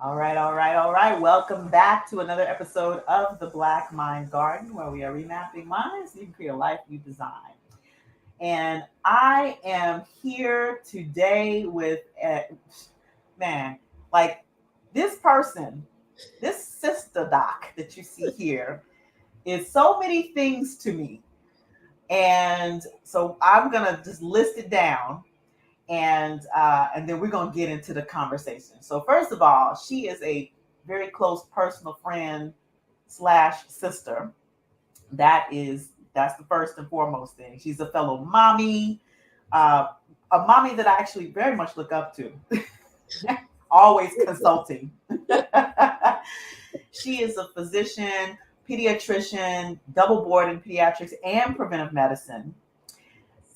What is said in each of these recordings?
All right, all right, all right. Welcome back to another episode of the Black Mind Garden, where we are remapping minds so you can create a life you design. And I am here today with, man, like this person, this sister doc that you see here is so many things to me. And so I'm going to just list it down and then we're gonna get into the conversation. So first of all, she is a very close personal friend slash sister. That's the first and foremost thing. She's a fellow mommy, uh, a mommy that I actually very much look up to. Always consulting. She is a physician, pediatrician, double board in pediatrics and preventive medicine,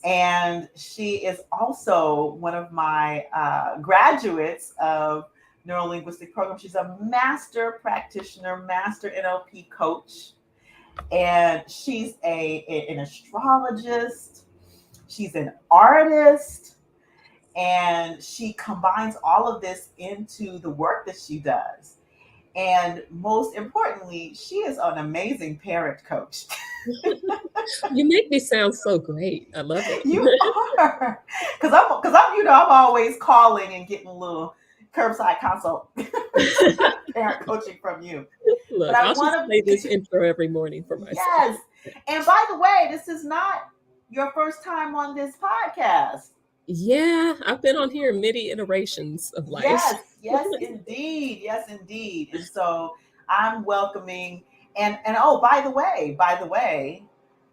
and she is also one of my graduates of neuro linguistic program. She's a master practitioner, master NLP coach, and she's an astrologist. She's an artist, and she combines all of this into the work that she does. And most importantly, she is an amazing parent coach. You make me sound so great. I love You it. are, because I'm I'm always calling and getting a little curbside consult parent coaching from you. But Look, I I'll just want play this to, intro every morning for myself. yes. And by the way, this is not your first time on this podcast. Yeah, I've been on here many iterations of life. Yes, yes, indeed, yes, indeed. And so I'm welcoming, and oh, by the way,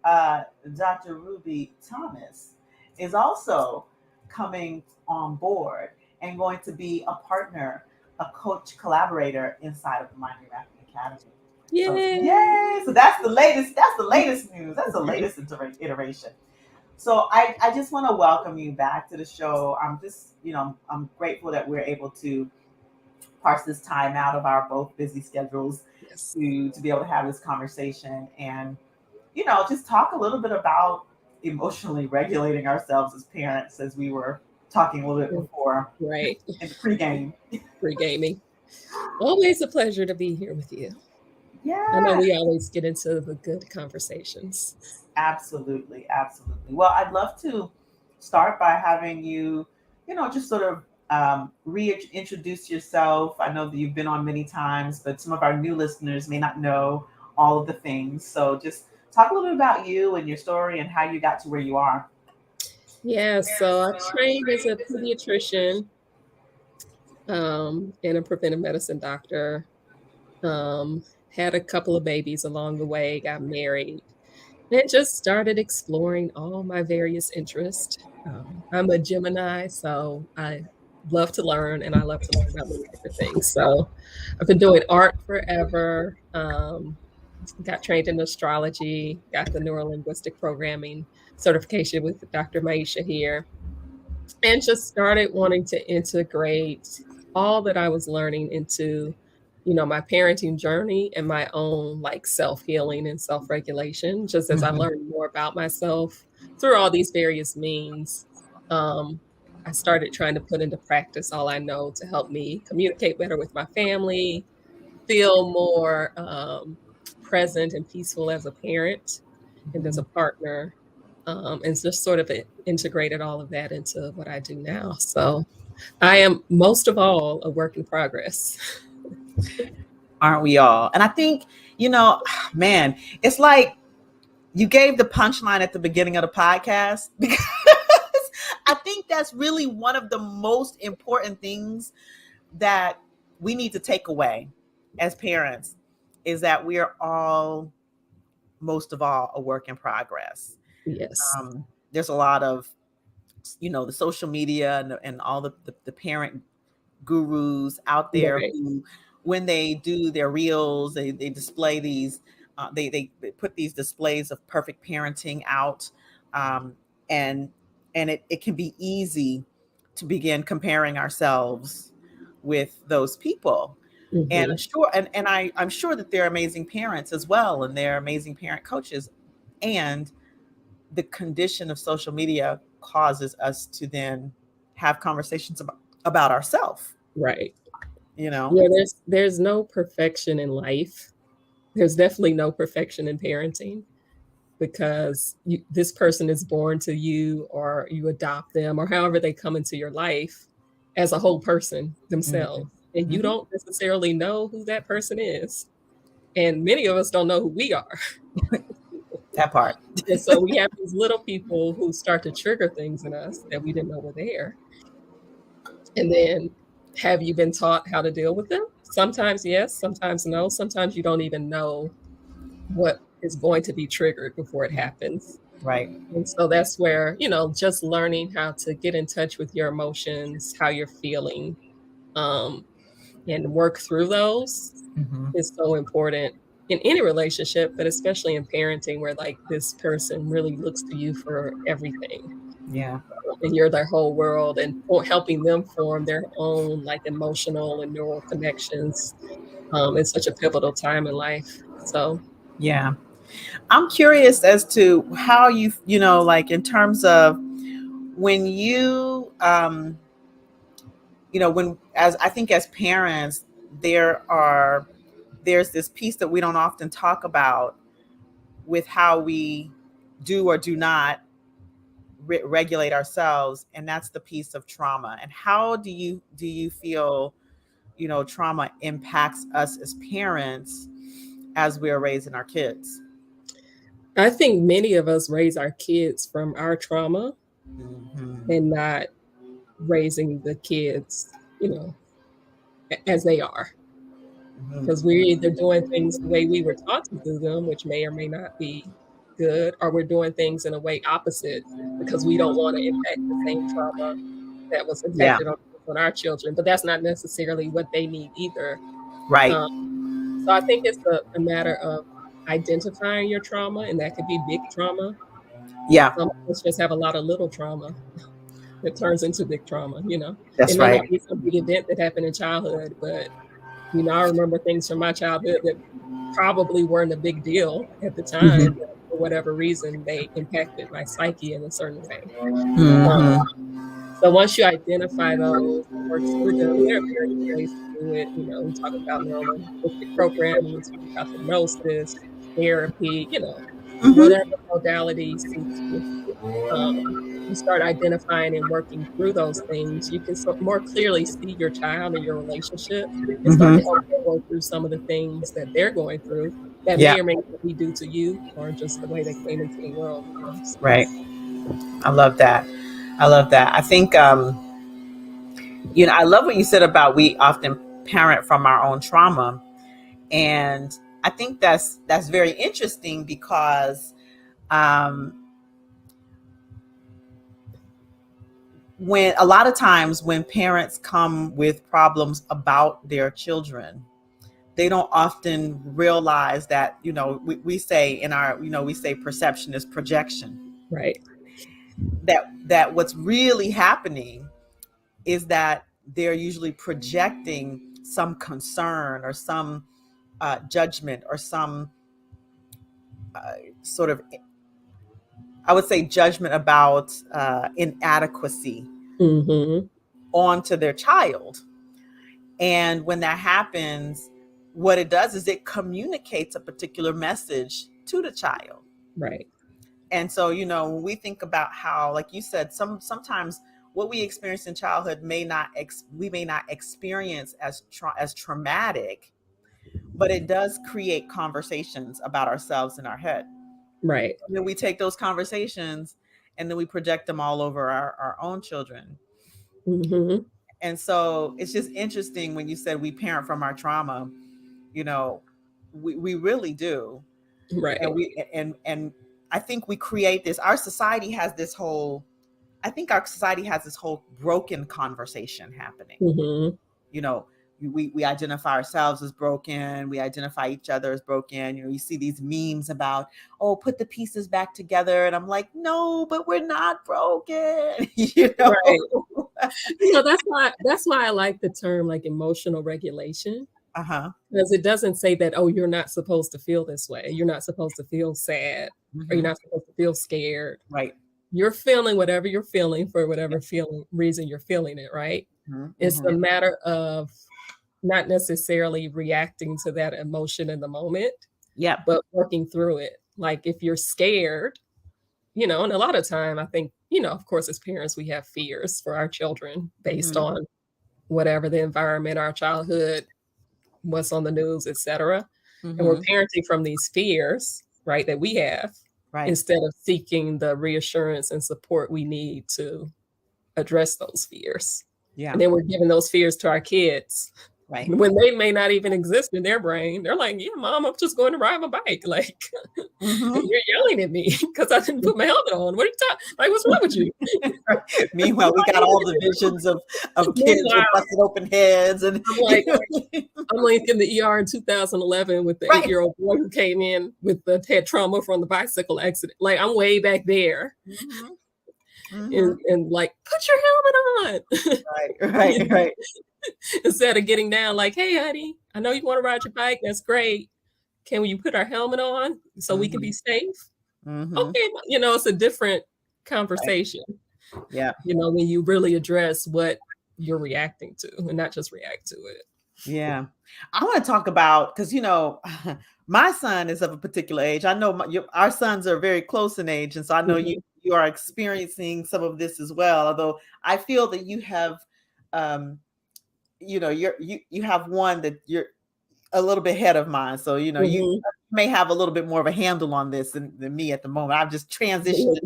uh, Dr. Ruby Thomas is also coming on board and going to be a partner, a coach collaborator inside of the Mind ReMapping Academy. So Yay! yay! So that's the latest. That's the latest news. That's the latest iteration. So I just want to welcome you back to the show. I'm just, I'm grateful that we're able to parse this time out of our both busy schedules Yes. to be able to have this conversation and, just talk a little bit about emotionally regulating ourselves as parents, as we were talking a little bit before Right. in the pregame. Free gaming. Always a pleasure to be here with you. I know Yeah, we always get into the good conversations. absolutely, absolutely. Well, I'd love to start by having you, just sort of reintroduce yourself. I know that you've been on many times, but some of our new listeners may not know all of the things. So just talk a little bit about you and your story and how you got to where you are. Yeah, so I trained as a pediatrician and a preventive medicine doctor. Um, had a couple of babies along the way, got married, and just started exploring all my various interests. I'm a Gemini, so I love to learn and I love to learn about many different things. So I've been doing art forever. Got trained in astrology, got the neurolinguistic programming certification with Dr. Maisha here, and just started wanting to integrate all that I was learning into my parenting journey and my own like self-healing and self-regulation, just as I Mhm. learned more about myself through all these various means. um, I started trying to put into practice all I know to help me communicate better with my family, feel more present and peaceful as a parent and as a partner, and just sort of integrated all of that into what I do now. So I am most of all a work in progress. Aren't we all? And I think, man, it's like you gave the punchline at the beginning of the podcast because I think that's really one of the most important things that we need to take away as parents is that we are all, most of all, a work in progress. Yes. There's a lot of, the social media and all the parent gurus out there Right. who, when they do their reels, they display these, they put these displays of perfect parenting out, um, and it can be easy to begin comparing ourselves with those people. And Hmm. sure, I'm sure that they're amazing parents as well, and they're amazing parent coaches. And the condition of social media causes us to then have conversations about ourselves. Right. you know? Yeah, there's no perfection in life. There's definitely no perfection in parenting because this person is born to you or you adopt them or however they come into your life as a whole person themselves. Mhm. And you Mhm. don't necessarily know who that person is. And many of us don't know who we are. That part. And so we have these little people who start to trigger things in us that we didn't know were there. And then have you been taught how to deal with them? Sometimes yes, sometimes no. Sometimes you don't even know what is going to be triggered before it happens. Right. And so that's where, just learning how to get in touch with your emotions, how you're feeling, um, and work through those Mhm. is so important in any relationship, but especially in parenting where like this person really looks to you for everything Yeah. and you're their whole world and helping them form their own like emotional and neural connections. It's such a pivotal time in life. So Yeah. I'm curious as to how like in terms of when when as I think as parents, there's this piece that we don't often talk about with how we do or do not regulate ourselves, and that's the piece of trauma. And how do you feel trauma impacts us as parents as we're raising our kids? I think many of us raise our kids from our trauma Hmm. and not raising the kids, as they are. Because we're Hmm. either doing things the way we were taught to do them, which may or may not be good, or we're doing things in a way opposite because we don't want to impact the same trauma that was Yeah. impacted on our children. But that's not necessarily what they need either. Right. Um, so I think it's a matter of identifying your trauma, and that could be big trauma. Yeah. Some of us just have a lot of little trauma that turns into big trauma. It That's may right. not be some big event that happened in childhood, but I remember things from my childhood that probably weren't a big deal at the time, Hmm. but for whatever reason, they impacted my psyche in a certain way. Um, Hmm. so once you identify those and work through them, there are various ways to do it. We talk about neurolinguistic programming, we talk about hypnosis, therapy, whatever Hmm. modality suits you. You start identifying and working through those things, you can more clearly see your child and your relationship and start to help Hmm. them work through some of the things that they're going through that Yeah. may or may not be due to you or just the way they came into the world. So, Right. I love that. I love that. I think I love what you said about we often parent from our own trauma. And I think that's very interesting because um, when a lot of times when parents come with problems about their children, they don't often realize that we say in our we say perception is projection. right. That what's really happening is that they're usually projecting some concern or some judgment or some sort of, I would say, judgment about inadequacy Mhm. onto their child. And when that happens, what it does is it communicates a particular message to the child. Right. And so, when we think about how, like you said, sometimes what we experience in childhood we may not experience as traumatic, but it does create conversations about ourselves in our head. Right. And then we take those conversations and then we project them all over our own children. Mhm. And so it's just interesting when you said we parent from our trauma. You know, we really do. And Right. and I think we create this. Our society has this whole. I think our society has this whole broken conversation happening. Mhm. You know, we identify ourselves as broken. We identify each other as broken. You see these memes about, oh, put the pieces back together, and I'm like, no, but we're not broken. Right. That's why I like the term like emotional regulation. Uh huh. Because it doesn't say that, "Oh, you're not supposed to feel this way. You're not supposed to feel sad, or you're Hmm. not supposed to feel scared." Right. You're feeling whatever you're feeling for whatever feeling reason you're feeling it, right? It's a Mm-hmm. matter of not necessarily reacting to that emotion in the moment, Yep. but working through it. Like if you're scared, and a lot of time I think, of course, as parents, we have fears for our children based Mm-hmm. on whatever the environment, our childhood, what's on the news, etc. And we're Mm-hmm. parenting from these fears, right, that we have, Right. instead of seeking the reassurance and support we need to address those fears. Yeah. And then we're giving those fears to our kids Right. when they may not even exist in their brain. They're like, yeah, mom, I'm just going to ride my bike. Like, Mm-hmm. you're yelling at me because I didn't put my helmet on. What are you talking? Like, what's wrong with you? Meanwhile, we got all the visions of kids with Meanwhile, busted open heads, and I'm like, I'm like in the ER in 2011 with the right. 8-year-old boy who came in with the head trauma from the bicycle accident. Like, I'm way back there. Mm-hmm. Mm-hmm. And like, put your helmet on. Right. Right. Right. Instead of getting down, like, hey, honey, I know you want to ride your bike. That's great. Can you put our helmet on so we can Mm-hmm. be safe? Mm-hmm. Okay. It's a different Right. conversation, Yeah. when you really address what you're reacting to and not just react to it. Yeah. I want to talk about, because, my son is of a particular age. I know our sons are very close in age. And so I know Mhm. you are experiencing some of this as well. Although I feel that you have, you have one that you're a little bit ahead of mine. So, you Mhm. may have a little bit more of a handle on this than me at the moment. I've just transitioned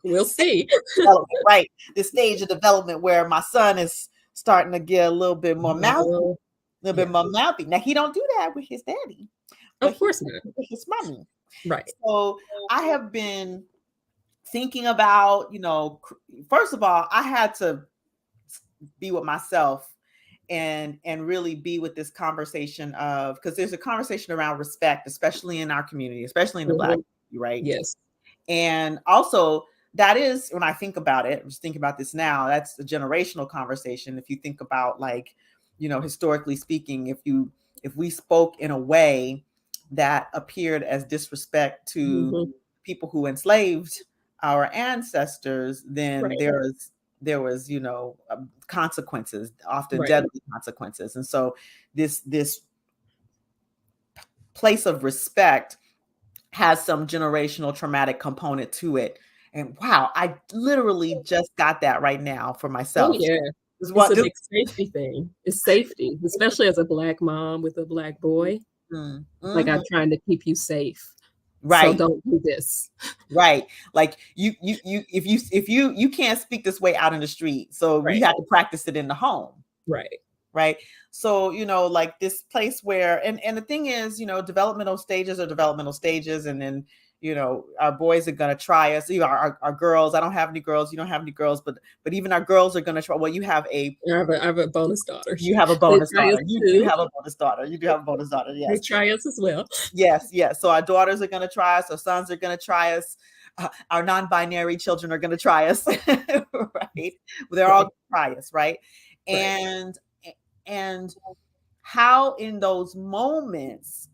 We'll see. development, right? This stage of development where my son is starting to get a little bit more mouthy, a little bit Yeah, more mouthy. Now he don't do that with his daddy, but of he course does not. it with his mommy. Right. So I have bbeen thinking about, first of all, I had to be with myself and really be with this conversation of, because there's a conversation around respect, especially in our community, especially in the Black Mhm. community, right? Yes. And also, that is, when I think about it, I'm just thinking about this now, that's a generational conversation. If you think about, like, historically speaking, if we spoke in a way that appeared as disrespect to Mhm. people who enslaved our ancestors, then Right. there was consequences, often Right. deadly consequences. And so this place of respect has some generational traumatic component to it. And wow, I literally just got that right now for Oh, myself. yeah. Is It's what a big safety thing. It's safety, especially as a Black mom with a Black boy. Like, I'm Mhm. trying to keep you safe, so Right, don't do this. right. Like if you can't speak this way out in the street, so Right. you have to practice it in the home. Right. Right. So, like this place where, and the thing is, developmental stages are developmental stages. And then, our boys are going to try us. Our girls, I don't have any girls. You don't have any girls, but even our girls are going to try. Well, I have a bonus daughter. you have a They bonus try us daughter. You do too. have a bonus daughter. You do have a bonus daughter. They Yes. try us as well. Yes. Yes. So our daughters are going to try us. Our sons are going to try us. Our non-binary children are going to try us. Right. They're all Right. going to try us. Right. Right. And how in those moments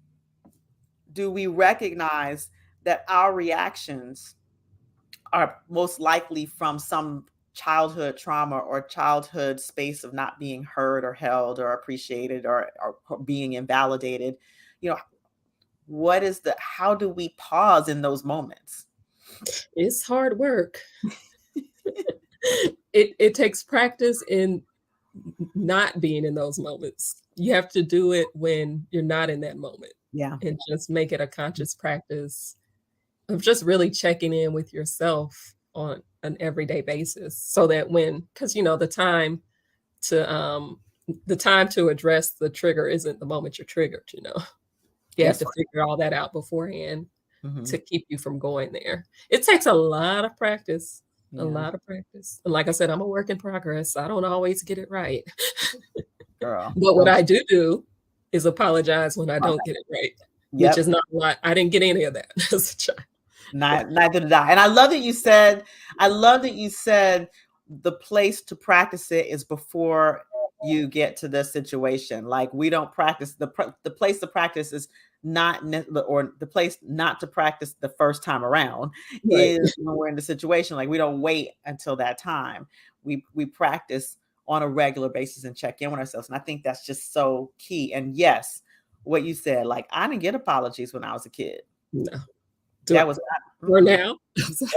do we recognize that our reactions are most likely from some childhood trauma or childhood space of not being heard or held or appreciated or being invalidated? You know, how do we pause in those moments? It's hard work. It takes practice in not being in those moments. You have to do it when you're not in that moment, Yeah. and just make it a conscious practice of just really checking in with yourself on an everyday basis, so that because to the time to address the trigger isn't the moment you're triggered. You have Yes. to figure all that out beforehand Mm-hmm. to keep you from going there. It takes a lot of practice, a Yeah. lot of practice. And like I said, I'm a work in progress. I don't always get it right. Girl. But what Don't. I do is apologize when I don't Okay. get it right, which Yep. is not a lot. I didn't get any of that as a child. Neither did I. And I love that you said the place to practice it is before you get to the situation. Like, we don't practice the place to practice is not or the place not to practice the first time around Right. is when we're in the situation. Like, we don't wait until that time. We practice on a regular basis and check in with ourselves. And I think that's just so key. And yes, what you said, like I didn't get apologies when I was a kid. No. That was or now.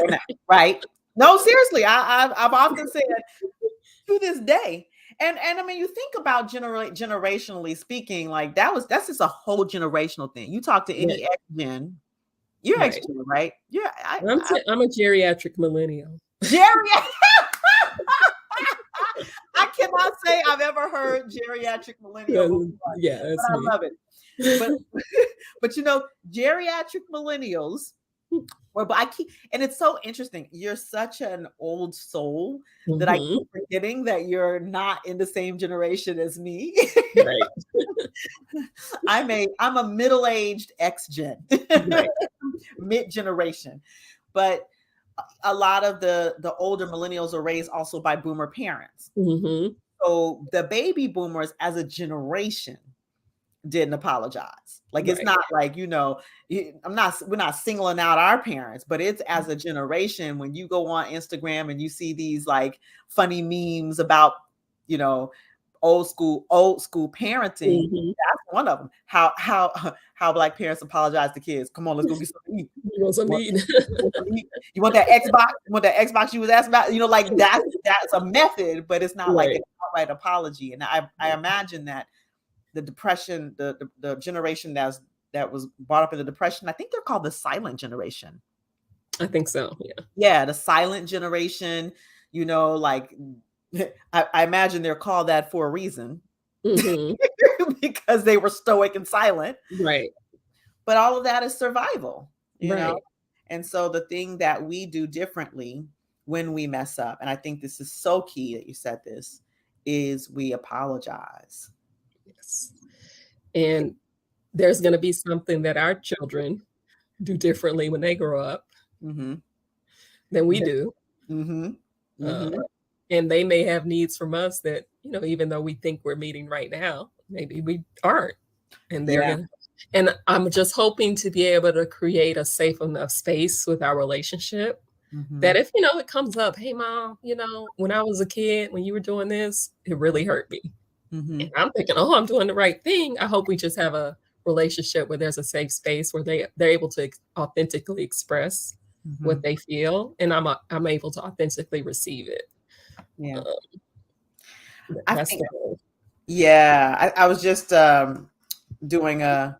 or now, right? No, seriously, I've often said to this day. And I mean, you think about generationally speaking, like that's just a whole generational thing. You talk to any ex-gen, you're Right. ex-gen, right? Yeah, I'm a geriatric millennial. geriatric. I cannot say I've ever heard geriatric millennial, Yeah, but that's I me. love it. But you know, geriatric millennials. But I keep, and it's so interesting. You're such an old soul that I keep forgetting that you're not in the same generation as me. Right. I'm a middle-aged ex-gen, Right. mid-generation. But a lot of the older millennials are raised also by boomer parents. So the baby boomers as a generation didn't apologize. Like it's not like, you know, we're not singling out our parents, but it's as a generation when you go on Instagram and you see these like funny memes about, you know, old school parenting. That's one of them. How Black parents apologize to kids. Come on, let's go get something to eat. You want something to eat? You want that Xbox? You want that Xbox you was asking about? You know, like that's a method, but it's not like an outright apology. And I imagine that the depression, the generation that was brought up in the depression, I think they're called the silent generation. I think so. Yeah, the silent generation. You know, like I imagine they're called that for a reason because they were stoic and silent. Right. But all of that is survival, you Right. know. And so the thing that we do differently when we mess up, and I think this is so key that you said this, is we apologize. Yes. And there's going to be something that our children do differently when they grow up than we do. And they may have needs from us that, you know, even though we think we're meeting right now, maybe we aren't. And they're gonna, and I'm just hoping to be able to create a safe enough space with our relationship that if, you know, it comes up, hey mom, you know, when I was a kid, when you were doing this, it really hurt me. And I'm thinking, oh, I'm doing the right thing. I hope we just have a relationship where there's a safe space where they're able to authentically express what they feel, and I'm able to authentically receive it. Yeah. That's the goal. Yeah. I was just doing a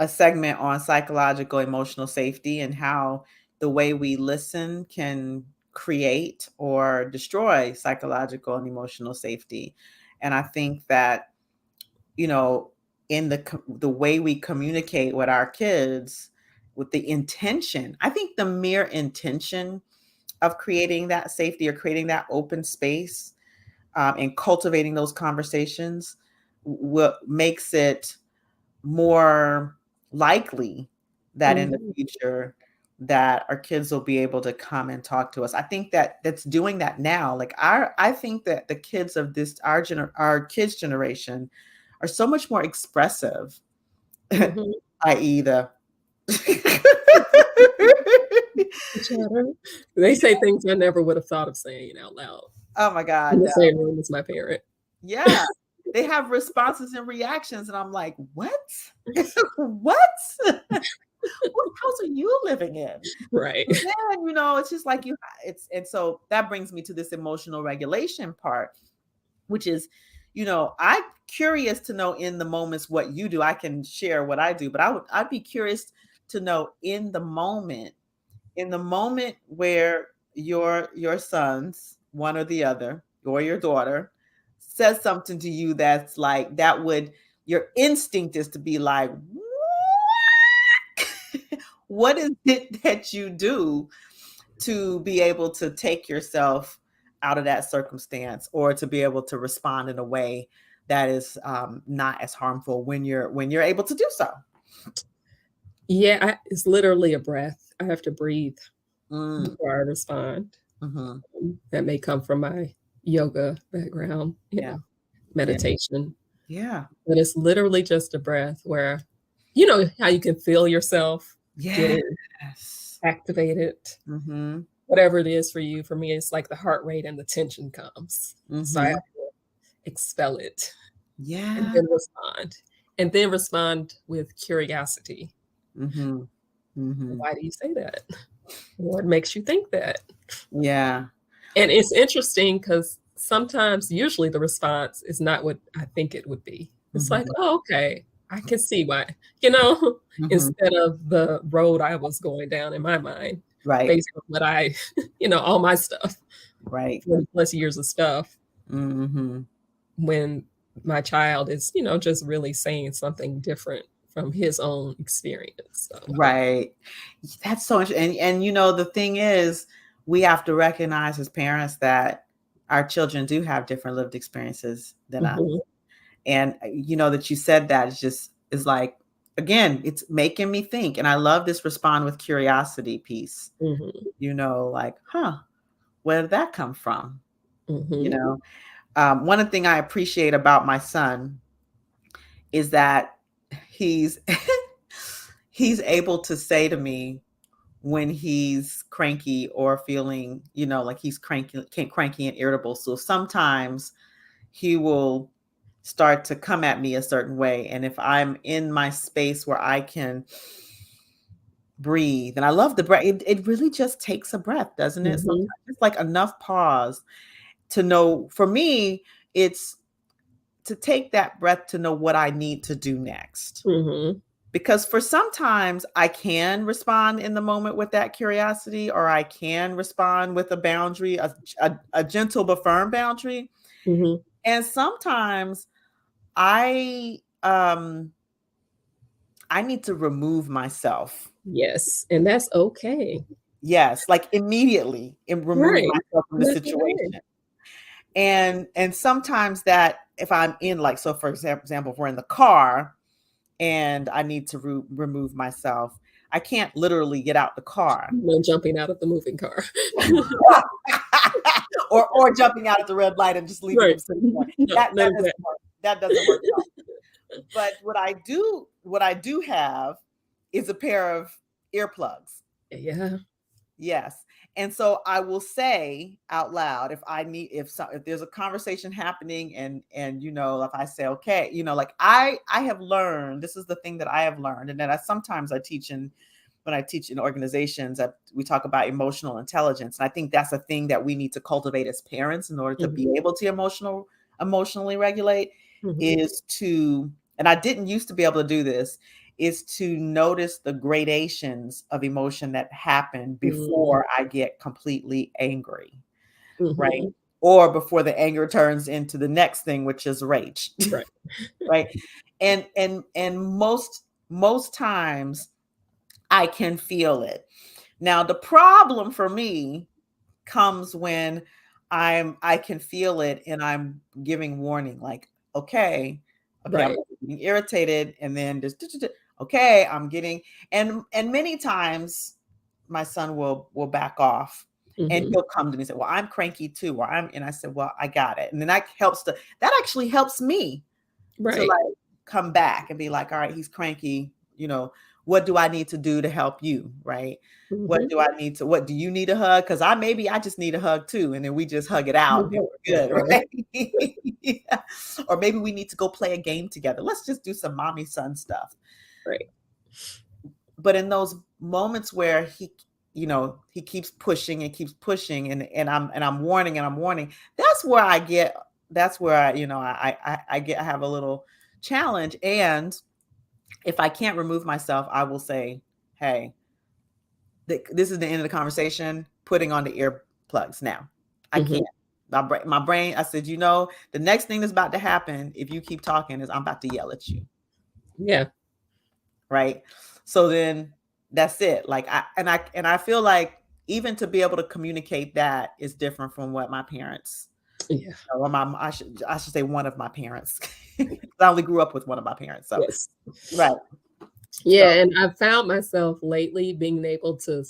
segment on psychological emotional safety and how the way we listen can create or destroy psychological and emotional safety. And I think that, you know, in the way we communicate with our kids, with the intention, I think the mere intention of creating that safety or creating that open space and cultivating those conversations, what makes it more likely that in the future that our kids will be able to come and talk to us. I think that's doing that now. Like I think that the kids of this our kids generation are so much more expressive, i.e. the they say things I never would have thought of saying out loud. Oh my God. In the same room as my parent. Yeah. They have responses and reactions. And I'm like, what? What? What house are you living in? Right. But then, you know, it's just like and so that brings me to this emotional regulation part, which is, you know, I'm curious to know in the moments what you do. I can share what I do, but I'd be curious to know in the moment where your sons, one or the other, or your daughter says something to you that's like your instinct is to be like, what is it that you do to be able to take yourself out of that circumstance or to be able to respond in a way that is not as harmful when you're able to do so? Yeah, it's literally a breath. I have to breathe before I respond. That may come from my yoga background, you know, meditation. Yeah. But it's literally just a breath where, you know, how you can feel yourself getting activated. Whatever it is for you. For me, it's like the heart rate and the tension comes. So I have to expel it, and Yeah. then respond. And then respond with curiosity. Mm-hmm. Mm-hmm. Why do you say that? What makes you think that? Yeah. And it's interesting because sometimes, usually, the response is not what I think it would be. It's like, Mm-hmm. oh, okay, I can see why, you know, Mm-hmm. instead of the road I was going down in my mind, Right. based on what I, all my stuff, Right. 40 plus years of stuff, Mm-hmm. when my child is, just really saying something different from his own experience. So, Right. That's so interesting. And the thing is, we have to recognize as parents that our children do have different lived experiences than us. mhm, And that you said that is like, again, it's making me think. And I love this respond with curiosity piece. mhm, Like, where did that come from? You mhm, know, one thing I appreciate about my son is that he's he's able to say to me when he's cranky or feeling, like he's cranky and irritable. So sometimes he will start to come at me a certain way. And if I'm in my space where I can breathe, and I love the breath, it really just takes a breath, doesn't it? Sometimes mhm, it's like enough pause to know, for me, it's to take that breath to know what I need to do next. mhm, Because for sometimes I can respond in the moment with that curiosity, or I can respond with a boundary, a gentle but firm boundary. mhm. And sometimes I I need to remove myself. Yes, and that's okay. Yes, like immediately and remove Right. myself from the That's okay. situation. And sometimes that if I'm in, like, so for example, if we're in the car and I need to remove myself, I can't literally get out the car. No jumping out of the moving car. or jumping out at the red light and just leaving Right. them sitting there. No, That none of doesn't that. work. That doesn't work. But what I do have is a pair of earplugs. Yeah. Yes. And so I will say out loud, if I need, if there's a conversation happening, and if I say, okay, like I have learned, this is the thing that I have learned, and then sometimes I teach when I teach in organizations, that we talk about emotional intelligence. And I think that's a thing that we need to cultivate as parents in order to Mhm, be able to emotionally regulate, mhm, is to, and I didn't used to be able to do this, is to notice the gradations of emotion that happen mm, before I get completely angry, right? mhm. Or before the anger turns into the next thing, which is rage, Right. right? And most times I can feel it. Now, the problem for me comes when I can feel it and I'm giving warning, like, okay, okay, I'm Right. getting irritated, and then just okay, I'm getting, and many times my son will back off, and Mhm. he'll come to me and say, well, I'm cranky too, or and I said, well, I got it. And then that actually helps me to, Right. like, come back and be like, all right, he's cranky, what do I need to do to help you, right? Mhm. What do you need a hug? Because maybe I just need a hug too, and then we just hug it out and then we're good, Right. right? Yeah. Or maybe we need to go play a game together. Let's just do some mommy son stuff. Right. But in those moments where he keeps pushing and keeps pushing, and I'm warning and I'm warning, that's where I have a little challenge. And if I can't remove myself, I will say, hey, this is the end of the conversation, putting on the earplugs now. I can't. Mhm. My brain, I said, the next thing that's about to happen if you keep talking is I'm about to yell at you. Yeah. Right. So then that's it. Like, I feel like even to be able to communicate that is different from what my parents, Yeah. or I should say one of my parents. I only grew up with one of my parents. So Yes. right. So Yeah, and I've found myself lately being able to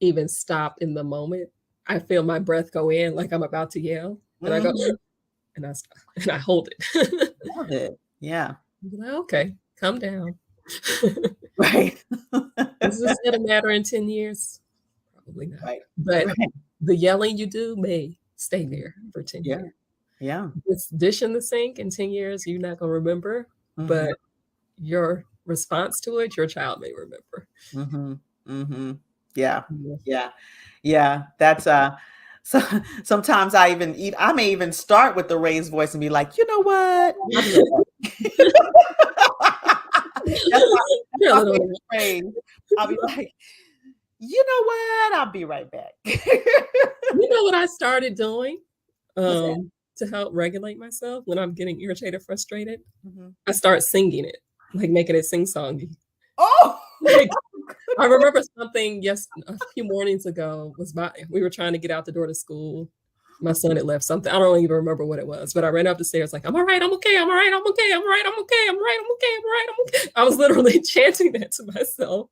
even stop in the moment. I feel my breath go in like I'm about to yell, and I go, mhm, and I stop, and I hold it. love it. Yeah. I'm like, "Okay, calm down." Right. Is this gonna matter in 10 years? Probably not. Right. But Right. the yelling you do may stay Mhm. there for 10 Yeah. years. Yeah. This dish in the sink in 10 years, you're not gonna remember, Hmm. but your response to it, your child may remember. Hmm. Hmm. Yeah. Yeah. Yeah. Yeah. That's so sometimes I may even start with the raised voice and be like, you know what? I'll be right back. That's my that's You're a my little favorite phrase. I'll be like, you know what? I'll be right back. You know what I started doing, What's that? to help regulate myself when I'm getting irritated, frustrated? Hmm. I start singing it, like, making it sing-songy. Oh, Like, I remember something a few mornings ago was we were trying to get out the door to school. My son had left something. I don't even remember what it was, but I ran up the stairs like, "I'm all right, I'm okay, I'm all right, I'm okay, I'm all right, I'm okay, I'm all right, I'm okay, I'm all right, I'm okay." I was literally chanting that to myself,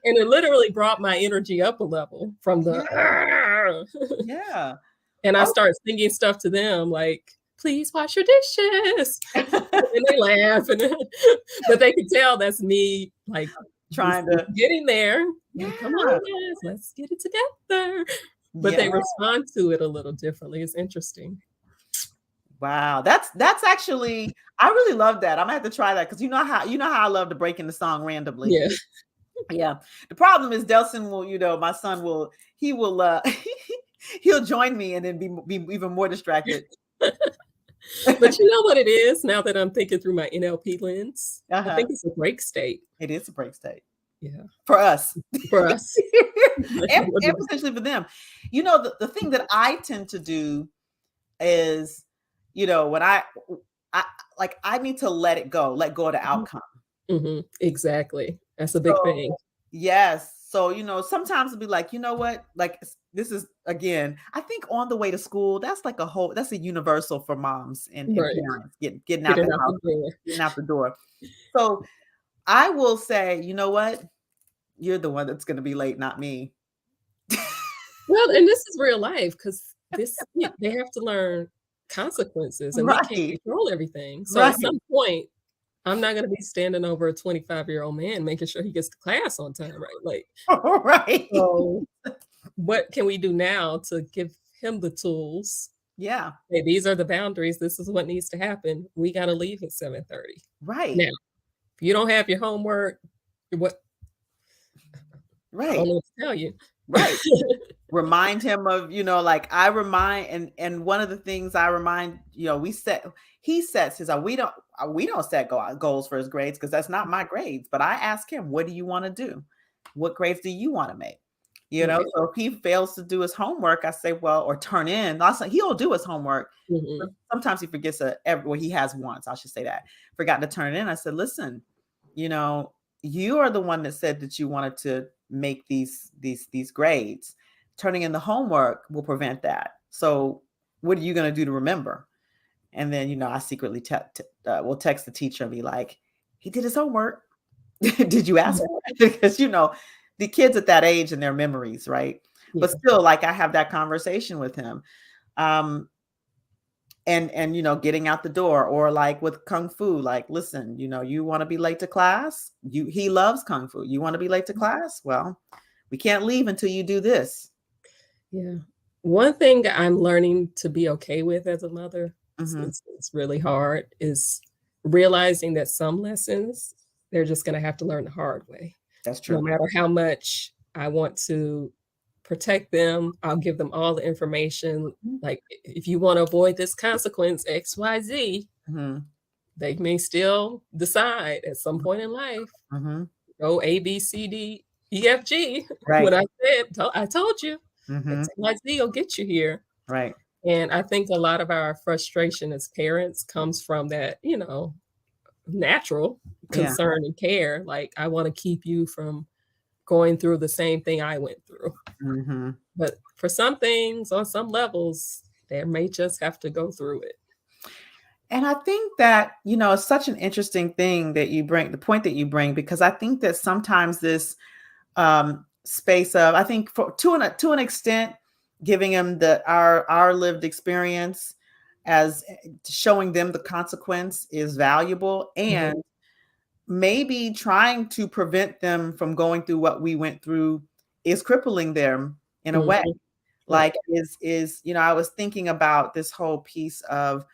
and it literally brought my energy up a level from the yeah, yeah. and I Oh, start singing stuff to them like, "Please wash your dishes." And they laugh, and but they can tell that's me, like, this trying is to, getting there. Like, "Come yeah, on, guys, let's get it together." But yeah. they respond to it a little differently. It's interesting. Wow, that's actually I really love that. I'm gonna have to try that because you know how I love to break into song randomly. Yeah. Yeah. The problem is Delson will, my son will, he will he'll join me and then be even more distracted. But you know what it is, now that I'm thinking through my NLP lens? I Uh-huh. think it's a break state. It is a break state Yeah, for us. for us. And potentially for them. The thing that I tend to do is, when I like I need to let go of the outcome. Mhm, exactly. That's a big So thing. yes. So, sometimes it'll be like, you know what? Like this is again, I think on the way to school, that's a universal for moms and Right. parents getting Get out it the out house, the door. getting out the door. So I will say, you know what? You're the one that's gonna be late, not me. Well, and this is real life because they have to learn consequences, and we can't Right. control everything. So at Right. some point, I'm not gonna be standing over a 25-year-old man making sure he gets to class on time, right? Like, Right. so what can we do now to give him the tools? Yeah. "Hey, these are the boundaries. This is what needs to happen. We gotta leave at 7:30. Right. Now, if you don't have your homework, what I don't Right. know what to tell you." Right. Remind him of, like I remind and one of the things I remind, he sets his we don't set goals for his grades because that's not my grades, but I ask him, what do you want to do? What grades do you want to make? Right. So if he fails to do his homework, I say, well, or turn in. Also, he'll do his homework. But Mhm. sometimes he forgets he has once, I should say that. Forgot to turn it in. I said, listen, you know, you are the one that said that you wanted to make these grades. Turning in the homework will prevent that. So what are you going to do to remember? And then, I secretly will text the teacher and be like, he did his homework. Did you ask Yeah. for it? Because, the kids at that age and their memories, right? But Yeah. still, like I have that conversation with him. Um, and getting out the door, or like with kung fu, like, listen, you want to be late to class, he loves kung fu, you want to be late to class, well, we can't leave until you do this. Yeah. One thing I'm learning to be okay with as a mother, Hmm. it's really hard, is realizing that some lessons, they're just gonna have to learn the hard way. That's No true. matter how much I want to protect them, I'll give them all the information, like, "If you wanna avoid this consequence, XYZ," Hmm. they may still decide at some point in life, Hmm. go A, B, C, D, E, F, G. Right. What I told you, Hmm. XYZ will get you here. Right. And I think a lot of our frustration as parents comes from that, natural Yeah. concern and care. Like, I wanna keep you from going through the same thing I went through. Hmm. But for some things, on some levels, they may just have to go through it. And I think that, it's such an interesting thing that you bring, the point that you bring, because I think that sometimes this space of, I think to an extent, giving them our lived experience as showing them the consequence is valuable, Mhm, and maybe trying to prevent them from going through what we went through is crippling them in a way. mhm. Like, is I was thinking about this whole piece of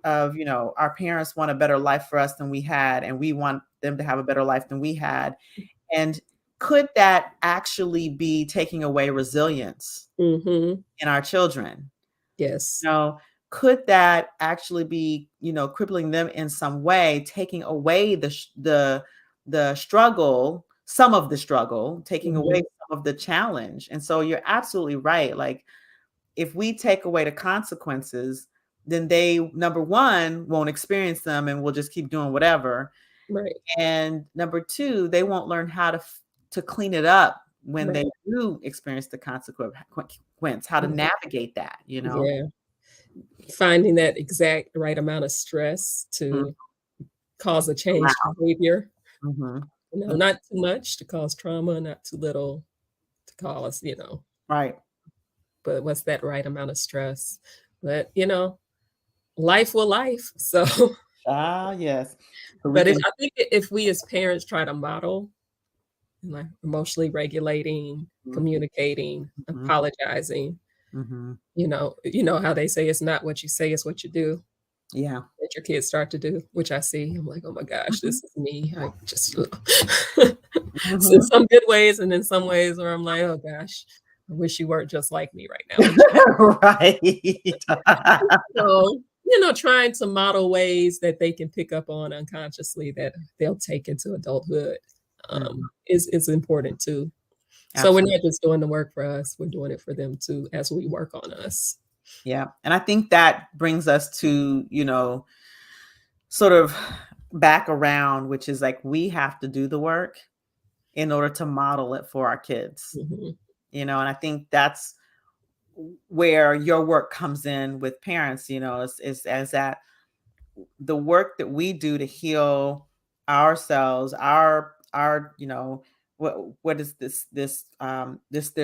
our parents want a better life for us than we had, and we want them to have a better life than we had. And could that actually be taking away resilience Mm-hmm. in our children? Yes. You know, could that actually be, crippling them in some way, taking away the struggle, some of the struggle, taking away Mm-hmm. some of the challenge? And so you're absolutely right. Like, if we take away the consequences, then they, number one, won't experience them and will just keep doing whatever. Right. And number two, they won't learn how to clean it up when Right. they do experience the consequence, how to navigate that, Yeah. Finding that exact right amount of stress Mhm. to cause a Wow. changed behavior. Mhm. Not too much to cause trauma, not too little to cause, Right. but what's that right amount of stress? But, life will life. So, Ah, yes. So we but if can. I think if we as parents try to model, like, emotionally regulating, Mhm. communicating, Mhm. apologizing, Mhm. how they say it's not what you say, it's what you do. Yeah. That your kids start to do, which I see. I'm like, "Oh my gosh, Mhm. this is me." I just in Mhm. some good ways and in some ways where I'm like, "Oh gosh, I wish you weren't just like me right now." Right. So, trying to model ways that they can pick up on unconsciously that they'll take into adulthood, Mhm. is important too. So we're Absolutely. not just doing the work for us, we're doing it for them too as we work on us. Yeah. And I think that brings us to, sort of back around, which is like we have to do the work in order to model it for our kids. Mhm, And I think that's where your work comes in with parents, is as that the work that we do to heal ourselves, our what is this there's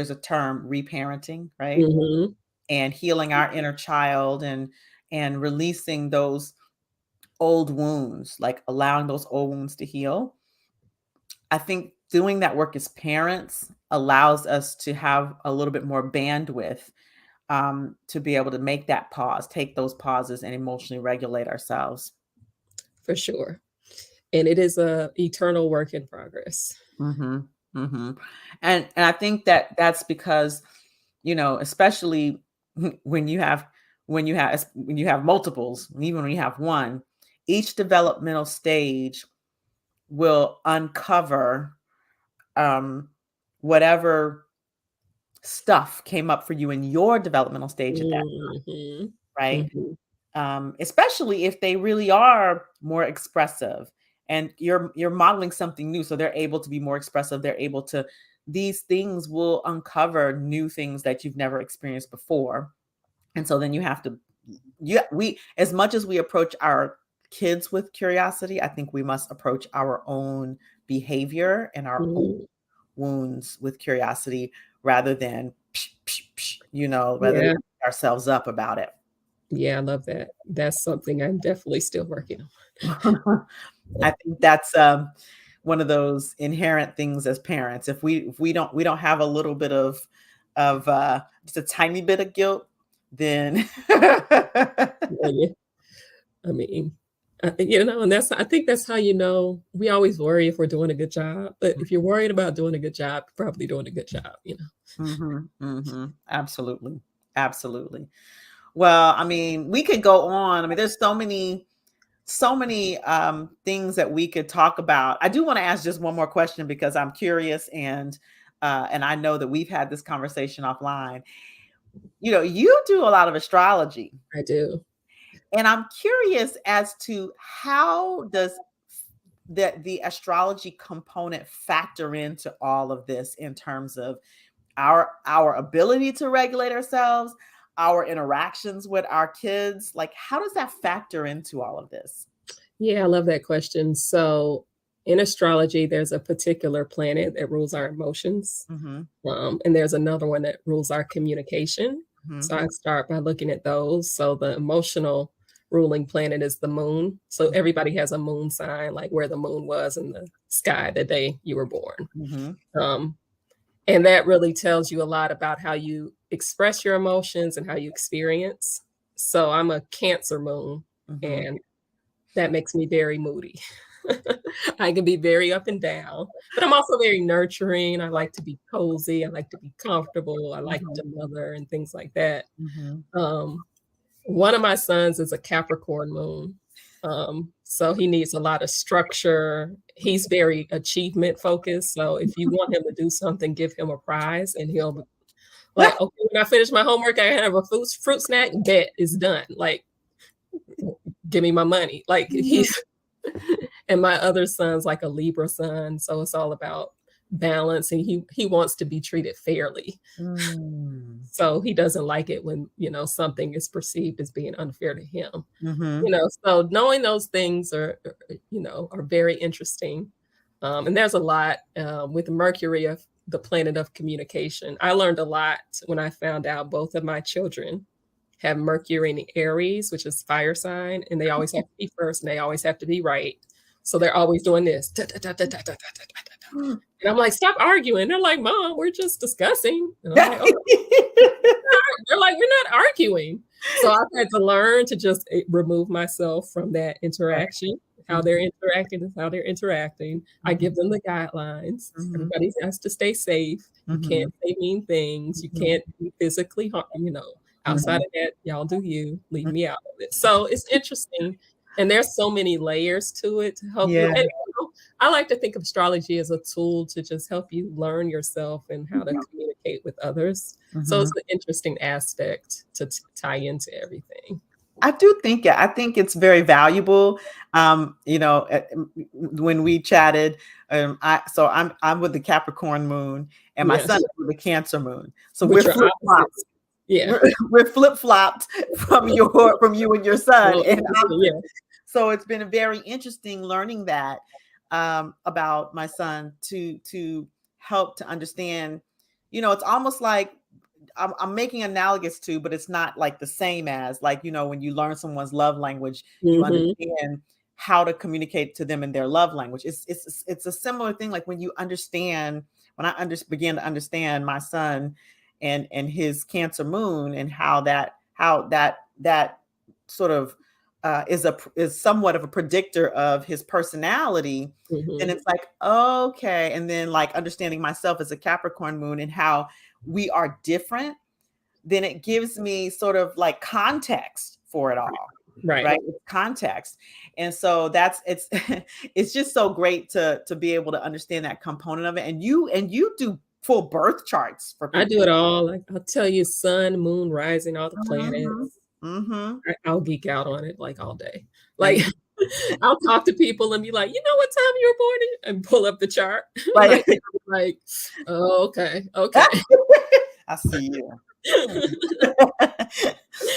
a term, reparenting, right? mhm, And healing our inner child, and releasing those old wounds, like allowing those old wounds to heal. I think doing that work as parents allows us to have a little bit more bandwidth, to be able to make that pause, take those pauses, and emotionally regulate ourselves. for sure. And it is a eternal work in progress. Mhm, mhm. And I think that that's because, especially when you have multiples, even when you have one, each developmental stage will uncover, um, whatever stuff came up for you in your developmental stage at that, Mhm, right? mhm, Especially if they really are more expressive, and you're modeling something new, so they're able to be more expressive, they're able to, these things will uncover new things that you've never experienced before. And so then you have to, yeah, we, as much as we approach our kids with curiosity, I think we must approach our own behavior and our own mhm. wounds with curiosity, rather than rather than Yeah, beat ourselves up about it. yeah, I love that. That's something I'm definitely still working on. I think that's, one of those inherent things as parents. If we don't have a little bit of just a tiny bit of guilt, then Yeah, I mean, and I think that's how we always worry if we're doing a good job, but if you're worried about doing a good job, you're probably doing a good job. Mhm, mhm. Absolutely. Absolutely. Well, I mean, we could go on. I mean, there's so many things that we could talk about. I do want to ask just one more question because I'm curious, and I know that we've had this conversation offline. You do a lot of astrology, I do. and I'm curious as to how does the astrology component factor into all of this in terms of our ability to regulate ourselves, our interactions with our kids. Like, how does that factor into all of this? Yeah, I love that question. So, in astrology, there's a particular planet that rules our emotions, Mhm, and there's another one that rules our communication. mhm, So, I start by looking at those. So, the emotional ruling planet is the moon. So, everybody has a moon sign, like where the moon was in the sky the day you were born. mhm, Um, and that really tells you a lot about how you express your emotions and how you experience. So I'm a Cancer moon, Mm-hmm. and that makes me very moody. I can be very up and down, but I'm also very nurturing. I like to be cozy. I like to be comfortable. I like Mm-hmm. to mother and things like that. Mm-hmm. Um, one of my sons is a Capricorn moon. So he needs a lot of structure. He's very achievement focused. So if you want him to do something, give him a prize and he'll be like, okay, when I finish my homework, I have a fruit snack, bet is done. Like, give me my money. Like he's and my other son's like a Libra son. So it's all about balance and he wants to be treated fairly. Mm-hmm. So he doesn't like it when, something is perceived as being unfair to him. Mm-hmm. So knowing those things are very interesting. And there's a lot with Mercury, of the planet of communication. I learned a lot when I found out both of my children have Mercury in Aries, which is fire sign, and they always have to be first and they always have to be right. So they're always doing this. And I'm like, stop arguing. They're like, Mom, we're just discussing. And I'm like, oh, they're like, we're not arguing. So I've had to learn to just remove myself from that interaction. How they're interacting is how they're interacting. I give them the guidelines. Mm-hmm. Everybody has to stay safe. You can't say mean things. You can't be physically harm, outside of that, y'all do you. Leave me out of it. So it's interesting. And there's so many layers to it to help you. Yeah. And I like to think of astrology as a tool to just help you learn yourself and how to communicate with others. So it's an interesting aspect to tie into everything. I do think I think it's very valuable. When we chatted, I'm with the Capricorn moon, and my son Yes. is with the Cancer moon. So Which we're are flip flopped. opposites. Yeah. We're flip flopped from you and your son, Well, and yeah. so it's been very interesting learning that about my son to help to understand. It's almost like I'm making analogous to, but it's not like the same as like, when you learn someone's love language, you understand how to communicate to them in their love language. It's a similar thing. Like when I began to understand my son and his Cancer moon and how that sort of is somewhat of a predictor of his personality. And it's like, okay. And then like understanding myself as a Capricorn moon and how we are different, then it gives me sort of like context for it all. Right. It's context. And so it's it's just so great to be able to understand that component of it. And you do full birth charts for people. I do it all. Like I'll tell you sun, moon, rising, all the planets. I'll geek out on it like all day. Like I'll talk to people and be like, you know what time you were born in? And pull up the chart. Like, oh, okay. I see you.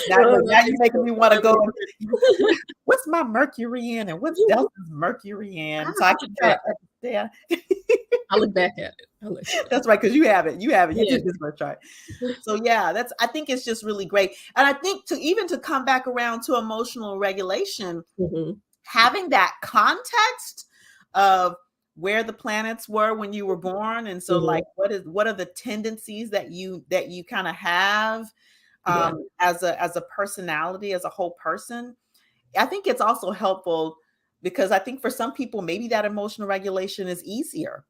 now you're making me want to go. What's my Mercury in, and what's Delta's Mercury in? So I can try to understand. I'll look back at it. That's right, because you have it. You did this birth chart. So yeah, I think it's just really great. And I think to come back around to emotional regulation, having that context of where the planets were when you were born, and so like what are the tendencies that you kind of have as a personality, as a whole person. I think it's also helpful because I think for some people maybe that emotional regulation is easier,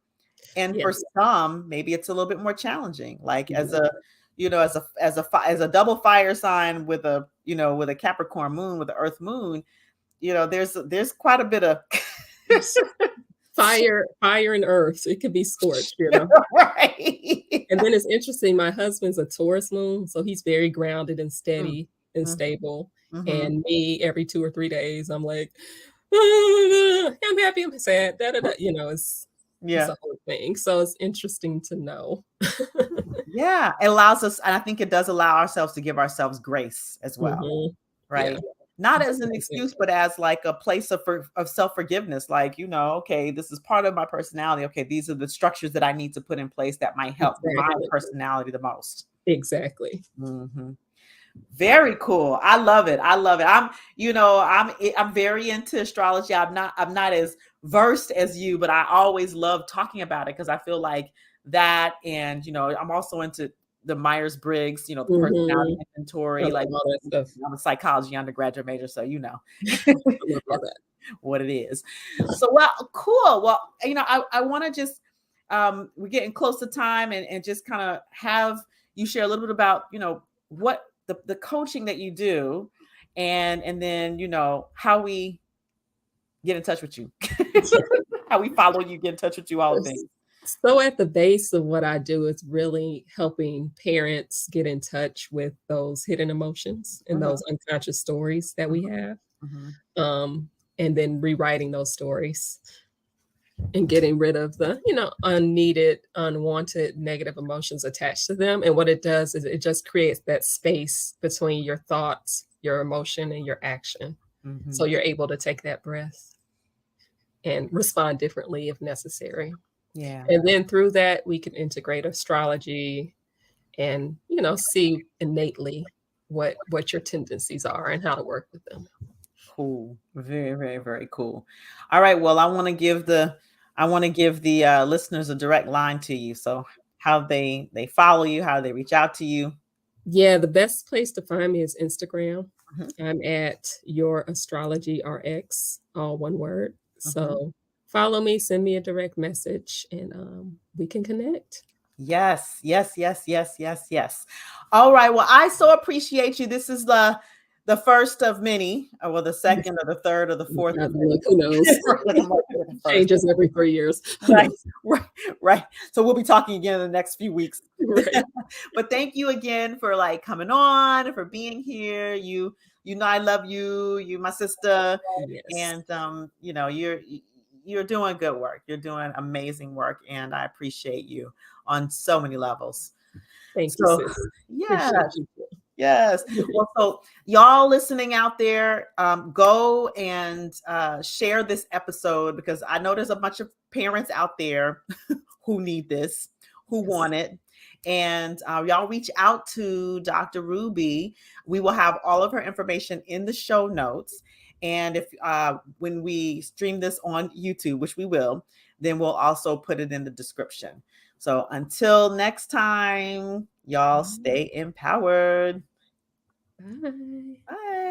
and for some maybe it's a little bit more challenging. Like as a double fire sign with a Capricorn moon, with the Earth moon, there's quite a bit of fire and earth. So it could be scorched, right. And then it's interesting. My husband's a Taurus moon, so he's very grounded and steady and stable. And me, every 2 or 3 days, I'm like, I'm happy, I'm sad. It's a whole thing. So it's interesting to know. Yeah, it allows us, and I think it does allow ourselves to give ourselves grace as well, right? Yeah. Not as an excuse, but as like a place of self-forgiveness. Like, okay, this is part of my personality. Okay, these are the structures that I need to put in place that might help my personality the most. Exactly. Very cool. I love it. I'm very into astrology. I'm not as versed as you, but I always love talking about it because I feel like that, and I'm also into the Myers-Briggs, the personality Mhm. I inventory. love Like, all that stuff. I'm a psychology undergraduate major, so I love all that's that. what it is. So, well, cool. Well, I want to just we're getting close to time, and just kind of have you share a little bit about what the coaching that you do, and then how we get in touch with you, how we follow you, get in touch with you, all the things. So at the base of what I do is really helping parents get in touch with those hidden emotions and Mhm, those unconscious stories that mhm, we have, mhm. um, and then rewriting those stories and getting rid of the, unneeded, unwanted, negative emotions attached to them. And what it does is it just creates that space between your thoughts, your emotion, and your action. So Mhm. you're able to take that breath and respond differently if necessary. Yeah. And then through that, we can integrate astrology and, see innately what your tendencies are and how to work with them. Cool. Very, very, very cool. All right. Well, I want to give the listeners a direct line to you. So how they follow you, how they reach out to you. Yeah, the best place to find me is Instagram. Mhm, I'm at Your Astrology RX, all one word. mhm. So follow me, send me a direct message, and we can connect. Yes, yes, yes, yes, yes, yes. All right. Well, I so appreciate you. This is the first of many, or well, the second or the third or the fourth of many. Look, who knows? Like I'm like, the first. Changes every 3 years. Who Right, knows? right, right. So we'll be talking again in the next few weeks. Right. But thank you again for like coming on, for being here. You know I love you. You my sister, Yes. and you're doing good work. You're doing amazing work, and I appreciate you on so many levels. Thank you, So, sis. yeah. Appreciate you. Yes. Well, so y'all listening out there, go and share this episode, because I know there's a bunch of parents out there who need this, who Yes. want it. And y'all reach out to Dr. Ruby. We will have all of her information in the show notes. And if when we stream this on YouTube, which we will, then we'll also put it in the description. So until next time, y'all stay empowered. Bye. Bye.